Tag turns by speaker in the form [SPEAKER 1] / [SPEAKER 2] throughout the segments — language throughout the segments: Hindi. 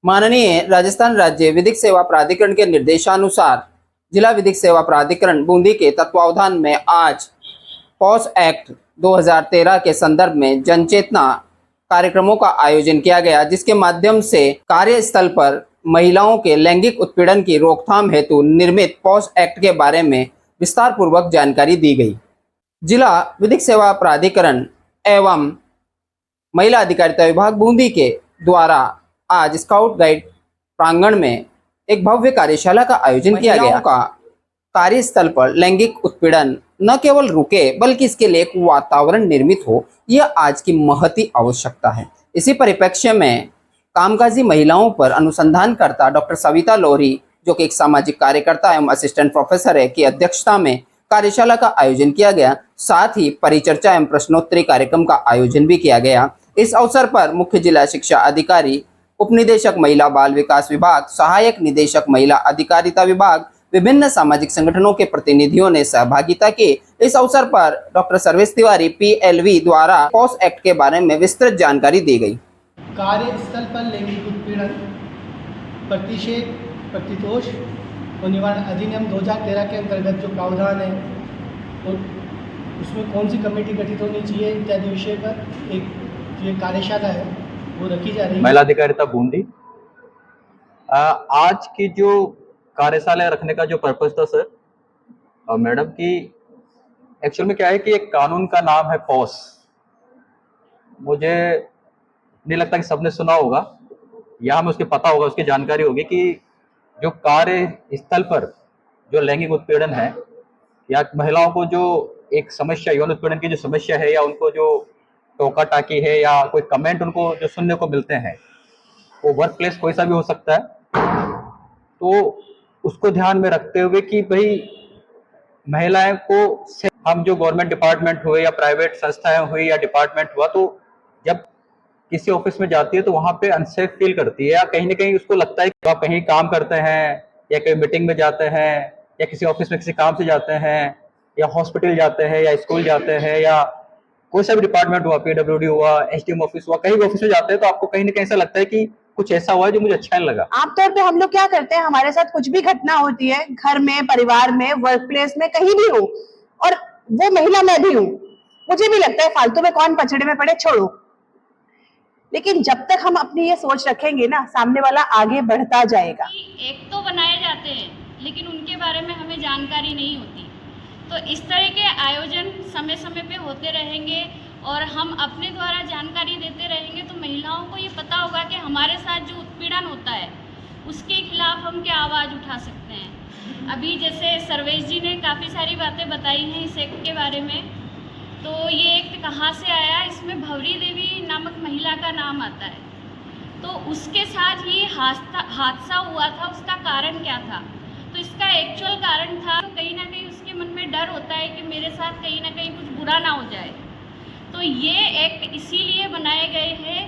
[SPEAKER 1] माननीय राजस्थान राज्य विधिक सेवा प्राधिकरण के निर्देशानुसार जिला विधिक सेवा प्राधिकरण बूंदी के तत्वावधान में आज पॉस एक्ट 2013 के संदर्भ में जनचेतना कार्यक्रमों का आयोजन किया गया, जिसके माध्यम से कार्यस्थल पर महिलाओं के लैंगिक उत्पीड़न की रोकथाम हेतु निर्मित पॉस एक्ट के बारे में विस्तार पूर्वक जानकारी दी गई। जिला विधिक सेवा प्राधिकरण एवं महिला अधिकारिता विभाग बूंदी के द्वारा आज स्काउट गाइड प्रांगण में एक भव्य कार्यशाला का आयोजन किया गया। का कार्यस्थल पर लैंगिक उत्पीड़न न केवल रुके बल्कि इसके लिए एक वातावरण निर्मित हो, यह आज की महती आवश्यकता है। इसी परिप्रेक्ष्य में कामकाजी महिलाओं पर अनुसंधानकर्ता डॉक्टर सविता लोहरी, जो कि एक सामाजिक कार्यकर्ता एवं असिस्टेंट प्रोफेसर है, की अध्यक्षता में कार्यशाला का आयोजन किया गया। साथ ही परिचर्चा एवं प्रश्नोत्तरी कार्यक्रम का आयोजन भी किया गया। इस अवसर पर मुख्य जिला शिक्षा अधिकारी, उपनिदेशक महिला बाल विकास विभाग, सहायक निदेशक महिला अधिकारिता विभाग, विभिन्न सामाजिक संगठनों के प्रतिनिधियों ने सहभागिता की। इस अवसर पर डॉक्टर सर्वेश तिवारी PLV द्वारा पॉस एक्ट के बारे में विस्तृत जानकारी दी गई।
[SPEAKER 2] कार्यस्थल पर लैंगिक उत्पीड़न प्रतिषेध, प्रतितोष और निवारण अधिनियम 2013 के अंतर्गत जो प्रावधान है और उसमें कौन सी कमेटी गठित होनी चाहिए इत्यादि विषय पर एक ये कार्यशाला है वो रखी जा रही है।
[SPEAKER 3] महिला अधिकारिता बूंदी आज की जो कार्यशाला रखने का जो पर्पस था सर मैडम की, एक्चुअल में क्या है कि एक कानून का नाम है पॉस। मुझे नहीं लगता कि सबने सुना होगा या हमें उसके पता होगा, उसकी जानकारी होगी कि जो कार्य स्थल पर जो लैंगिक उत्पीड़न है या महिलाओं को जो एक समस्या, यौन उत्पीड़न की जो समस्या है या उनको जो टोका टाकी है या कोई कमेंट उनको जो सुनने को मिलते हैं, वो वर्क प्लेस कोई सा भी हो सकता है, तो उसको ध्यान में रखते हुए कि भाई महिलाएं को हम जो गवर्नमेंट डिपार्टमेंट हुए या प्राइवेट संस्थाएं हुई या डिपार्टमेंट हुआ, तो जब किसी ऑफिस में जाती है तो वहां पे अनसेफ फील करती है या कहीं ना कहीं उसको लगता है कि आप कहीं काम करते हैं या कहीं मीटिंग में जाते हैं या किसी ऑफिस में किसी काम से जाते हैं या हॉस्पिटल जाते हैं या स्कूल जाते हैं या कोई सा भी डिपार्टमेंट हुआ, PWD हुआ, SDM ऑफिस हुआ, कहीं भी ऑफिस में जाते हैं तो आपको कहीं ना कहीं ऐसा लगता है कि कुछ ऐसा हुआ है जो मुझे अच्छा नहीं लगा।
[SPEAKER 4] आमतौर पे हम लोग क्या करते हैं, हमारे साथ कुछ भी घटना होती है, घर में, परिवार में, वर्क प्लेस में, कहीं भी हो, और वो महिला मैं भी हूँ, मुझे भी लगता है फालतू में कौन पछड़े में पड़े, छोड़ो। लेकिन जब तक हम अपनी ये सोच रखेंगे ना, सामने वाला आगे बढ़ता जाएगा।
[SPEAKER 5] एक तो बनाए जाते हैं लेकिन उनके बारे में हमें जानकारी नहीं होती, तो इस तरह के आयोजन समय समय पे होते रहेंगे और हम अपने द्वारा जानकारी देते रहेंगे तो महिलाओं को ये पता होगा कि हमारे साथ जो उत्पीड़न होता है उसके खिलाफ हम क्या आवाज़ उठा सकते हैं। अभी जैसे सर्वेश जी ने काफ़ी सारी बातें बताई हैं इस एक्ट के बारे में, तो ये एक्ट कहाँ से आया, इसमें भवरी देवी नामक महिला का नाम आता है, तो उसके साथ ही हादसा हुआ था, उसका कारण क्या था, तो इसका एक्चुअल कारण था तो कहीं ना कहीं उसके मन में डर होता है कि मेरे साथ कहीं ना कहीं कुछ बुरा ना हो जाए। तो ये एक्ट इसीलिए बनाए गए हैं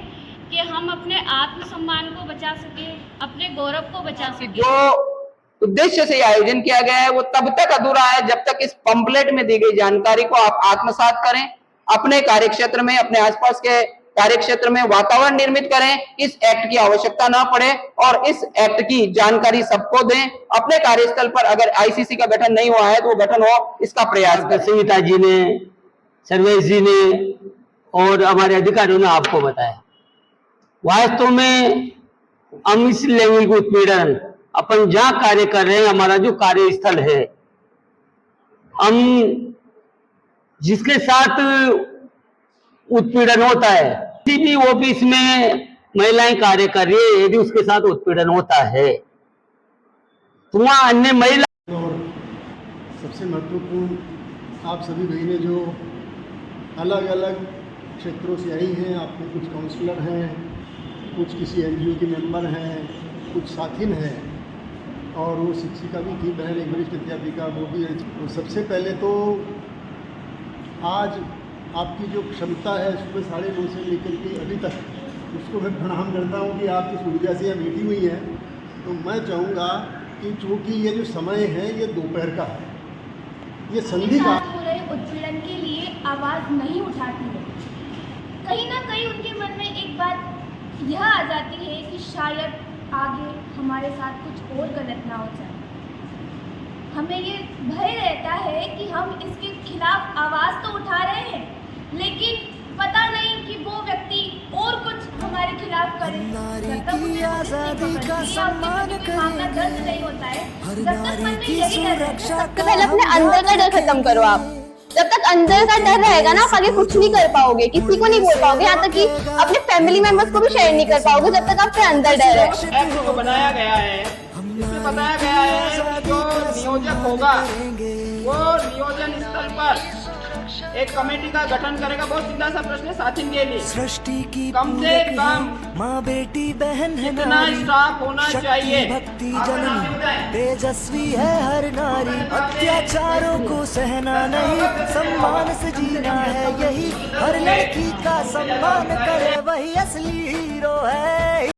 [SPEAKER 5] कि हम अपने आत्मसम्मान को बचा सके, अपने गौरव को बचा सके।
[SPEAKER 1] जो उद्देश्य से आयोजन किया गया है वो तब तक अधूरा है जब तक इस पंपलेट में दी गई जानकारी को आप आत्मसात करें, अपने कार्यक्षेत्र में, अपने आसपास के कार्यक्षेत्र में वातावरण निर्मित करें, इस एक्ट की आवश्यकता ना पड़े और इस एक्ट की जानकारी सबको दें। अपने कार्यस्थल पर अगर ICC का गठन नहीं हुआ है तो वो गठन हो, इसका प्रयास करें।
[SPEAKER 6] सविता जी ने, सर्वेश जी ने और हमारे अधिकारियों ने आपको बताया, वास्तव में हम इस लैंगिक उत्पीड़न अपन जहाँ कार्य कर रहे हैं, हमारा जो कार्यस्थल है, हम जिसके साथ उत्पीड़न होता है, किसी भी ऑफिस में महिलाएं कार्य कर रही है, यदि उसके साथ उत्पीड़न होता है तो वहाँ अन्य महिला।
[SPEAKER 7] और सबसे महत्वपूर्ण, आप सभी बहनें जो अलग अलग क्षेत्रों से आई हैं, आपके कुछ काउंसलर हैं, कुछ किसी NGO के मेंबर हैं, कुछ साथिन हैं और वो शिक्षिका भी थी, बहन एक वरिष्ठ अध्यापिका वो भी है। तो सबसे पहले तो आज आपकी जो क्षमता है सुबह 9:30 से लेकर के अभी तक, उसको मैं प्रणाम करता हूँ कि आप इस ऊर्जा से यहाँ बैठी हुई हैं। तो मैं चाहूँगा कि चूँकि ये जो समय है ये दोपहर का है, ये संधि का
[SPEAKER 8] हो रहे उत्पीड़न के लिए आवाज़ नहीं उठाती है, कहीं ना कहीं उनके मन में एक बात यह आ जाती है कि शायद आगे हमारे साथ कुछ और गलत ना हो जाए। हमें ये भय रहता है कि हम इसके खिलाफ आवाज़ तो उठा रहे हैं, लेकिन पता नहीं कि वो व्यक्ति और कुछ हमारे खिलाफ करे। जब तक उसे पुलिस नहीं पकड़ती या उसके कोई मामला दर्ज नहीं होता है, जब तक मन में यही डर रहता है।
[SPEAKER 4] सबसे पहले अपने अंदर का डर खत्म करो आप। जब तक अंदर का डर रहेगा ना, आप आगे कुछ नहीं कर पाओगे, किसी को नहीं बोल पाओगे, यहाँ तक कि अपने फैमिली मेंबर्स को भी शेयर नहीं कर पाओगे जब तक आपके अंदर डर है।
[SPEAKER 1] एक्ट जो बनाया गया है, इसमें बताया गया है कि जो नियोजक होगा वो नियोजन स्थल पर एक कमेटी का गठन करेगा। बहुत सीधा सा प्रश्न है साथिन के लिए,
[SPEAKER 9] सृष्टि की
[SPEAKER 1] कम से कम
[SPEAKER 9] माँ बेटी बहन है
[SPEAKER 1] कितना
[SPEAKER 9] नारी,
[SPEAKER 1] स्टाफ होना
[SPEAKER 9] शक्ति
[SPEAKER 1] चाहिए?
[SPEAKER 9] भक्ति जननी तेजस्वी है हर नारी, अत्याचारों को सहना नहीं, सम्मान से जीना है यही, हर लड़की का सम्मान करे वही असली हीरो है।